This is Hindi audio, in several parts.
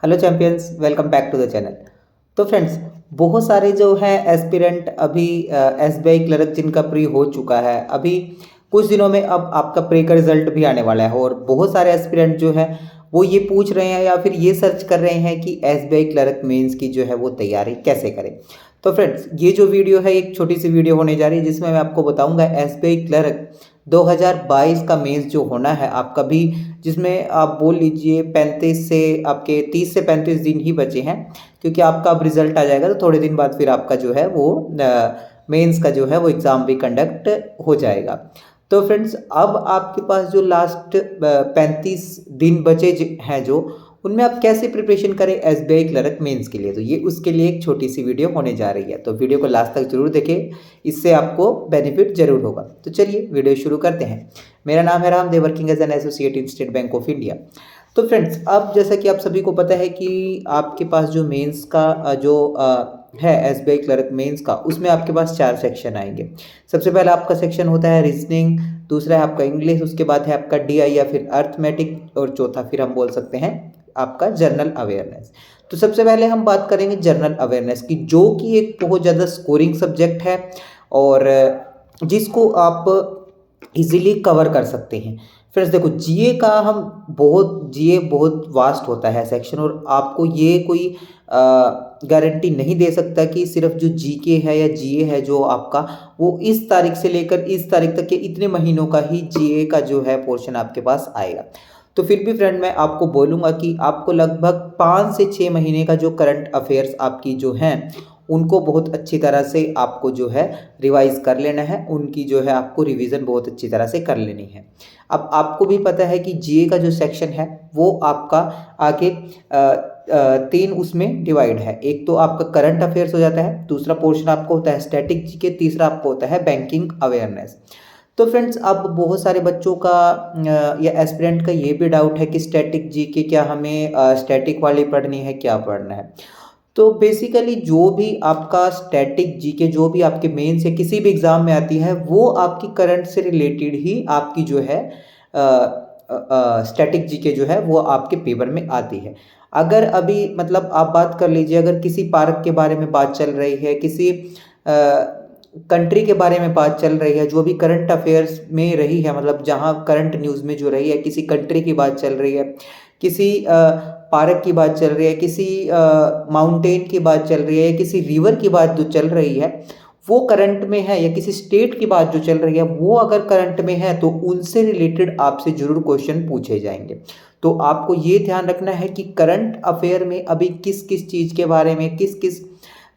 Hello champions, welcome back to the channel. तो फ्रेंड्स, बहुत सारे जो है एस्पिरेंट अभी एसबीआई क्लर्क जिनका प्री हो चुका है, अभी कुछ दिनों में अब आपका प्री का रिजल्ट भी आने वाला है और बहुत सारे एस्पिरेंट जो है वो ये पूछ रहे हैं या फिर ये सर्च कर रहे हैं कि एसबीआई क्लर्क मेंस की जो है वो तैयारी कैसे करें। तो फ्रेंड्स, ये जो वीडियो है एक छोटी सी वीडियो होने जा रही है जिसमें मैं आपको बताऊंगा एसबीआई क्लर्क 2022 का मेंस जो होना है आपका भी, जिसमें आप बोल लीजिए 35 से आपके 30 से 35 दिन ही बचे हैं, क्योंकि आपका अब रिजल्ट आ जाएगा तो थोड़े दिन बाद फिर आपका जो है वो मेंस का जो है वो एग्ज़ाम भी कंडक्ट हो जाएगा। तो फ्रेंड्स, अब आपके पास जो लास्ट 35 दिन बचे हैं जो, उनमें आप कैसे प्रिपरेशन करें एसबीआई क्लर्क मेंस के लिए, तो ये उसके लिए एक छोटी सी वीडियो होने जा रही है। तो वीडियो को लास्ट तक जरूर देखें, इससे आपको बेनिफिट जरूर होगा। तो चलिए वीडियो शुरू करते हैं। मेरा नाम है Ramdev, working as an associate in State Bank of India. तो फ्रेंड्स, अब जैसा कि आप सभी को पता है कि आपके पास जो मेंस का है एसबीआई क्लर्क मेंस का, उसमें आपके पास 4 सेक्शन आएंगे। सबसे पहला आपका सेक्शन होता है रीजनिंग, दूसरा है आपका इंग्लिश, उसके बाद है आपका डीआई या फिर अर्थमेटिक, और चौथा फिर हम बोल सकते हैं आपका जनरल अवेयरनेस। तो सबसे पहले हम बात करेंगे जनरल अवेयरनेस की, जो कि एक बहुत ज़्यादा स्कोरिंग सब्जेक्ट है और जिसको आप इजीली कवर कर सकते हैं। फ्रेंड्स देखो, जीए का हम जीए बहुत वास्ट होता है सेक्शन, और आपको ये कोई गारंटी नहीं दे सकता कि सिर्फ जो जीके है या जीए है जो आपका, वो इस तारीख से लेकर इस तारीख तक के इतने महीनों का ही जीए का जो है पोर्शन आपके पास आएगा। तो फिर भी फ्रेंड, मैं आपको बोलूँगा कि आपको लगभग 5 से 6 महीने का जो करंट अफेयर्स आपकी जो हैं, उनको बहुत अच्छी तरह से आपको जो है रिवाइज कर लेना है, उनकी जो है आपको रिवीजन बहुत अच्छी तरह से कर लेनी है। अब आपको भी पता है कि जीए का जो सेक्शन है वो आपका आगे 3 उसमें डिवाइड है। एक तो आपका करंट अफेयर्स हो जाता है, दूसरा पोर्शन आपको होता है स्टैटिक जीके, तीसरा आपको होता है बैंकिंग अवेयरनेस। तो फ्रेंड्स, अब बहुत सारे बच्चों का या एस्पिरेंट का ये भी डाउट है कि स्टैटिक जीके क्या हमें स्टैटिक वाली पढ़नी है, क्या पढ़ना है। तो बेसिकली जो भी आपका स्टैटिक जीके जो भी आपके मेन से किसी भी एग्जाम में आती है, वो आपकी करंट से रिलेटेड ही आपकी जो है स्टैटिक जीके जो है वो आपके पेपर में आती है। अगर अभी मतलब आप बात कर लीजिए, अगर किसी पार्क के बारे में बात चल रही है, किसी कंट्री के बारे में बात चल रही है, जो भी करंट अफेयर्स में रही है, मतलब जहाँ करंट न्यूज़ में जो रही है, किसी कंट्री की बात चल रही है, किसी पार्क की बात चल रही है, किसी माउंटेन की बात चल रही है, किसी रिवर की बात जो चल रही है वो करंट में है, या किसी स्टेट की बात जो चल रही है वो अगर करंट में है, तो उनसे रिलेटेड आपसे जरूर क्वेश्चन पूछे जाएंगे। तो आपको ये ध्यान रखना है कि करंट अफेयर में अभी किस किस चीज़ के बारे में, किस किस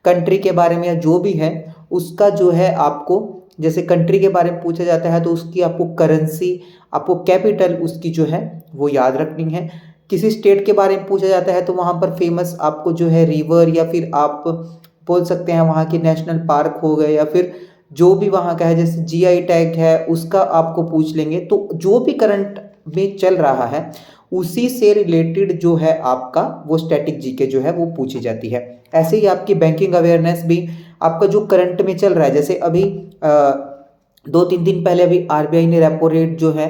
कंट्री के बारे में, या जो भी है उसका जो है आपको, जैसे कंट्री के बारे में पूछा जाता है तो उसकी आपको करेंसी, आपको कैपिटल उसकी जो है वो याद रखनी है। किसी स्टेट के बारे में पूछा जाता है तो वहाँ पर फेमस आपको जो है रिवर, या फिर आप बोल सकते हैं वहाँ के नेशनल पार्क हो गए, या फिर जो भी वहाँ का है, जैसे जीआई टैग है उसका आपको पूछ लेंगे। तो जो भी करंट में चल रहा है उसी से रिलेटेड जो है आपका वो स्टैटिक जीके जो है वो पूछी जाती है। ऐसे ही आपकी बैंकिंग अवेयरनेस भी आपका जो करंट में चल रहा है, जैसे अभी 2-3 दिन पहले अभी आरबीआई ने रेपो रेट जो है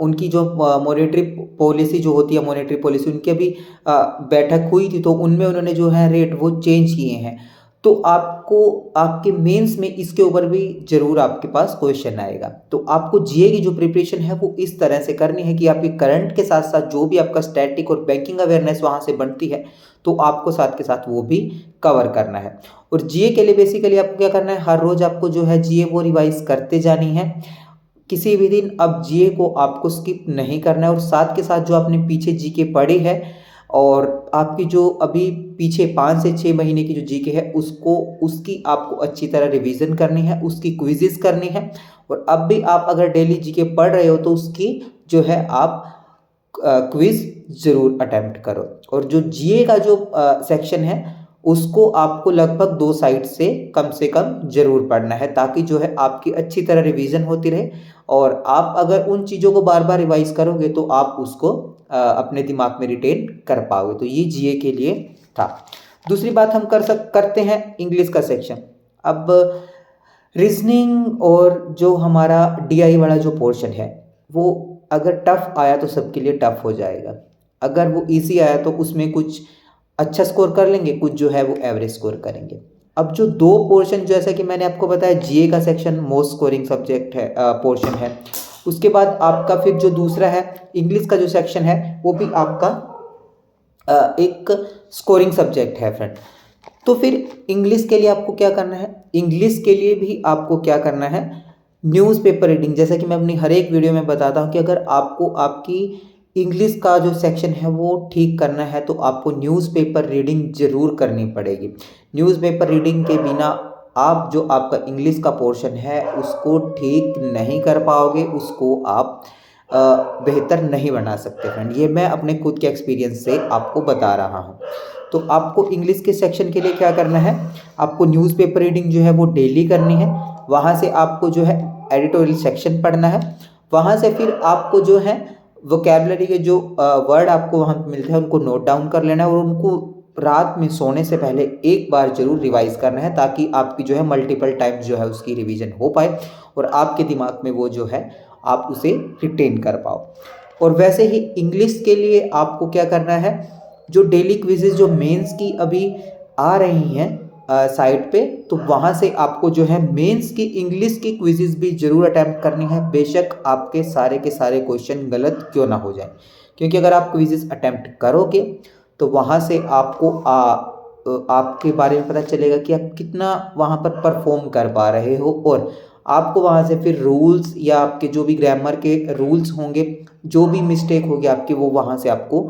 उनकी जो मॉनेटरी पॉलिसी जो होती है, मॉनेटरी पॉलिसी उनकी अभी बैठक हुई थी, तो उनमें उन्होंने जो है रेट वो चेंज किए हैं। तो आपको आपके मेंस में इसके ऊपर भी जरूर आपके पास क्वेश्चन आएगा। तो आपको जीए की जो प्रिपरेशन है वो इस तरह से करनी है कि आपके करंट के साथ साथ जो भी आपका स्टैटिक और बैंकिंग अवेयरनेस वहाँ से बनती है, तो आपको साथ के साथ वो भी कवर करना है। और जीए के लिए बेसिकली आपको क्या करना है, हर रोज आपको जो है जीए वो रिवाइज करते जानी है। किसी भी दिन अब जीए को आपको स्किप नहीं करना है, और साथ के साथ जो आपने पीछे जीके पढ़ी है और आपकी जो अभी पीछे 5 से 6 महीने की जो जीके है उसको, उसकी आपको अच्छी तरह रिवीजन करनी है, उसकी क्विजेस करनी है। और अब भी आप अगर डेली जीके पढ़ रहे हो तो उसकी जो है आप क्विज जरूर अटेम्प्ट करो। और जो जीए का जो सेक्शन है उसको आपको लगभग 2 साइड से कम जरूर पढ़ना है, ताकि जो है आपकी अच्छी तरह रिवीजन होती रहे। और आप अगर उन चीज़ों को बार बार रिवाइज करोगे तो आप उसको अपने दिमाग में रिटेन कर पाओगे। तो ये जीए के लिए था। दूसरी बात हम करते हैं इंग्लिश का सेक्शन। अब रीजनिंग और जो हमारा डीआई वाला जो पोर्शन है वो अगर टफ आया तो सबके लिए टफ हो जाएगा। अगर वो ईजी आया तो उसमें कुछ अच्छा स्कोर कर लेंगे, कुछ जो है वो एवरेज स्कोर करेंगे। अब जो दो पोर्शन, जैसा कि मैंने आपको बताया, जीए का सेक्शन मोस्ट स्कोरिंग सब्जेक्ट है, पोर्शन है। उसके बाद आपका फिर जो दूसरा है इंग्लिश का जो सेक्शन है वो भी आपका एक स्कोरिंग सब्जेक्ट है फ्रेंड। तो फिर इंग्लिश के लिए आपको क्या करना है, इंग्लिश के लिए भी आपको क्या करना है, न्यूज़पेपर रीडिंग। जैसा कि मैं अपनी हर एक वीडियो में बताता हूँ कि अगर आपको आपकी इंग्लिश का जो सेक्शन है वो ठीक करना है तो आपको न्यूज़पेपर रीडिंग ज़रूर करनी पड़ेगी। न्यूज़पेपर रीडिंग के बिना आप जो आपका इंग्लिश का पोर्शन है उसको ठीक नहीं कर पाओगे, उसको आप बेहतर नहीं बना सकते फ्रेंड। ये मैं अपने खुद के एक्सपीरियंस से आपको बता रहा हूँ। तो आपको इंग्लिश के सेक्शन के लिए क्या करना है, आपको न्यूज़पेपर रीडिंग जो है वो डेली करनी है। वहाँ से आपको जो है एडिटोरियल सेक्शन पढ़ना है। वहाँ से फिर आपको जो है वोकैबुलरी के जो वर्ड आपको वहाँ पे मिलते हैं उनको नोट डाउन कर लेना है और उनको रात में सोने से पहले एक बार जरूर रिवाइज करना है, ताकि आपकी जो है मल्टीपल टाइम्स जो है उसकी रिवीजन हो पाए और आपके दिमाग में वो जो है आप उसे रिटेन कर पाओ। और वैसे ही इंग्लिश के लिए आपको क्या करना है, जो डेली क्विजेज जो मेंस की अभी आ रही हैं साइट पे, तो वहाँ से आपको जो है मेंस की इंग्लिश की क्विजेज भी जरूर अटैम्प्ट करनी है, बेशक आपके सारे के सारे क्वेश्चन गलत क्यों ना हो जाए। क्योंकि अगर आप क्विजेज अटैम्प्ट करोगे तो वहाँ से आपको आपके बारे में पता चलेगा कि आप कितना वहाँ पर परफॉर्म कर पा रहे हो, और आपको वहाँ से फिर रूल्स या आपके जो भी ग्रामर के रूल्स होंगे, जो भी मिस्टेक होगी आपकी, वो वहाँ से आपको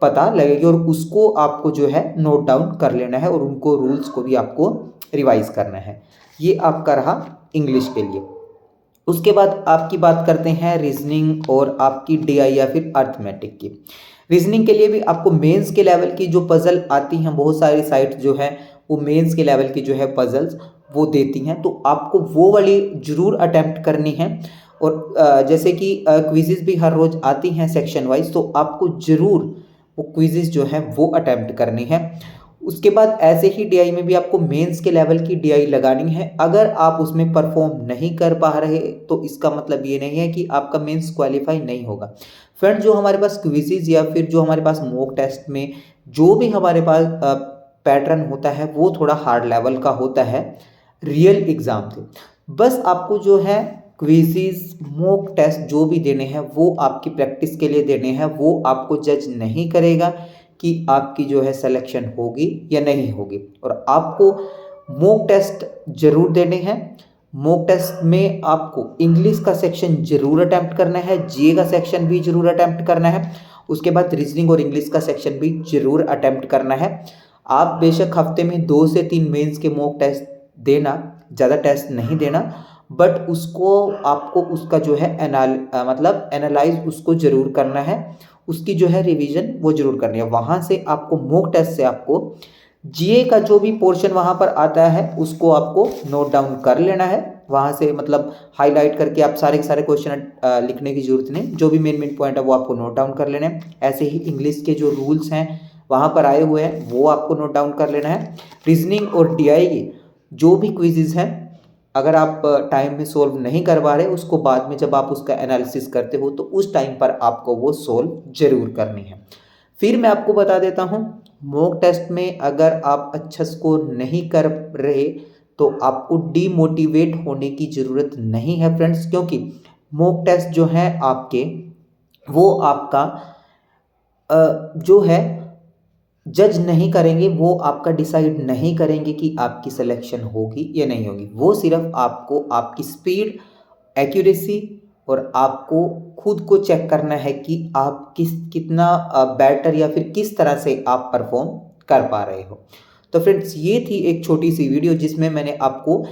पता लगेगी और उसको आपको जो है नोट डाउन कर लेना है और उनको रूल्स को भी आपको रिवाइज करना है। ये आपका रहा इंग्लिश के लिए। उसके बाद आपकी बात करते हैं रीजनिंग और आपकी डीआई या फिर अर्थमेटिक की। रीजनिंग के लिए भी आपको मेंस के लेवल की जो पजल आती हैं, बहुत सारी साइट जो है वो मेंस के लेवल की जो है पजल्स वो देती हैं, तो आपको वो वाली जरूर अटेम्प्ट करनी है। और जैसे कि क्विजेज भी हर रोज आती हैं सेक्शन वाइज, तो आपको जरूर वो क्विजेज जो है वो अटेम्प्ट करनी है। उसके बाद ऐसे ही डीआई में भी आपको मेंस के लेवल की डीआई लगानी है। अगर आप उसमें परफॉर्म नहीं कर पा रहे तो इसका मतलब ये नहीं है कि आपका मेंस क्वालिफाई नहीं होगा। फ्रेंड, जो हमारे पास क्विजेज या फिर जो हमारे पास मॉक टेस्ट में जो भी हमारे पास पैटर्न होता है वो थोड़ा हार्ड लेवल का होता है रियल एग्जाम से। बस आपको जो है क्विज़िज मॉक टेस्ट जो भी देने हैं वो आपकी प्रैक्टिस के लिए देने हैं, वो आपको जज नहीं करेगा कि आपकी जो है सिलेक्शन होगी या नहीं होगी। और आपको मॉक टेस्ट जरूर देने हैं। मॉक टेस्ट में आपको इंग्लिश का सेक्शन जरूर अटेम्प्ट करना है, जीए का सेक्शन भी जरूर अटेम्प्ट करना है, उसके बाद रीजनिंग और इंग्लिश का सेक्शन भी जरूर अटेम्प्ट करना है। आप बेशक हफ्ते में 2 से 3 मेंस के मॉक टेस्ट देना, ज़्यादा टेस्ट नहीं देना, बट उसको आपको उसका जो है मतलब एनालाइज उसको जरूर करना है, उसकी जो है रिवीजन वो जरूर करनी है। वहाँ से आपको मॉक टेस्ट से आपको जीए का जो भी पोर्शन वहाँ पर आता है उसको आपको नोट डाउन कर लेना है। वहाँ से मतलब हाईलाइट करके आप सारे के सारे क्वेश्चन लिखने की जरूरत नहीं, जो भी मेन पॉइंट है वो आपको नोट डाउन कर लेना है। ऐसे ही इंग्लिश के जो रूल्स हैं वहाँ पर आए हुए हैं वो आपको नोट डाउन कर लेना है। रीजनिंग और डीआई की जो भी क्विजेज हैं, अगर आप टाइम में सोल्व नहीं कर पा रहे, उसको बाद में जब आप उसका एनालिसिस करते हो तो उस टाइम पर आपको वो सोल्व जरूर करनी है। फिर मैं आपको बता देता हूँ, मॉक टेस्ट में अगर आप अच्छा स्कोर नहीं कर रहे तो आपको डीमोटिवेट होने की ज़रूरत नहीं है फ्रेंड्स, क्योंकि मॉक टेस्ट जो है आपके वो आपका जो है जज नहीं करेंगे, वो आपका डिसाइड नहीं करेंगे कि आपकी सिलेक्शन होगी या नहीं होगी। वो सिर्फ आपको आपकी स्पीड, एक्यूरेसी और आपको खुद को चेक करना है कि आप कितना बेटर या फिर किस तरह से आप परफॉर्म कर पा रहे हो। तो फ्रेंड्स, ये थी एक छोटी सी वीडियो जिसमें मैंने आपको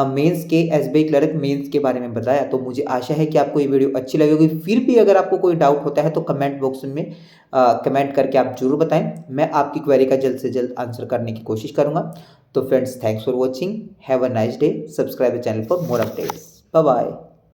मेंस के एसबीआई क्लर्क मेंस के बारे में बताया। तो मुझे आशा है कि आपको ये वीडियो अच्छी लगेगी। फिर भी अगर आपको कोई डाउट होता है तो कमेंट बॉक्स में कमेंट करके आप जरूर बताएं, मैं आपकी क्वेरी का जल्द से जल्द आंसर करने की कोशिश करूंगा। तो friends, thanks for watching, have a nice day, subscribe the channel for more updates, bye bye.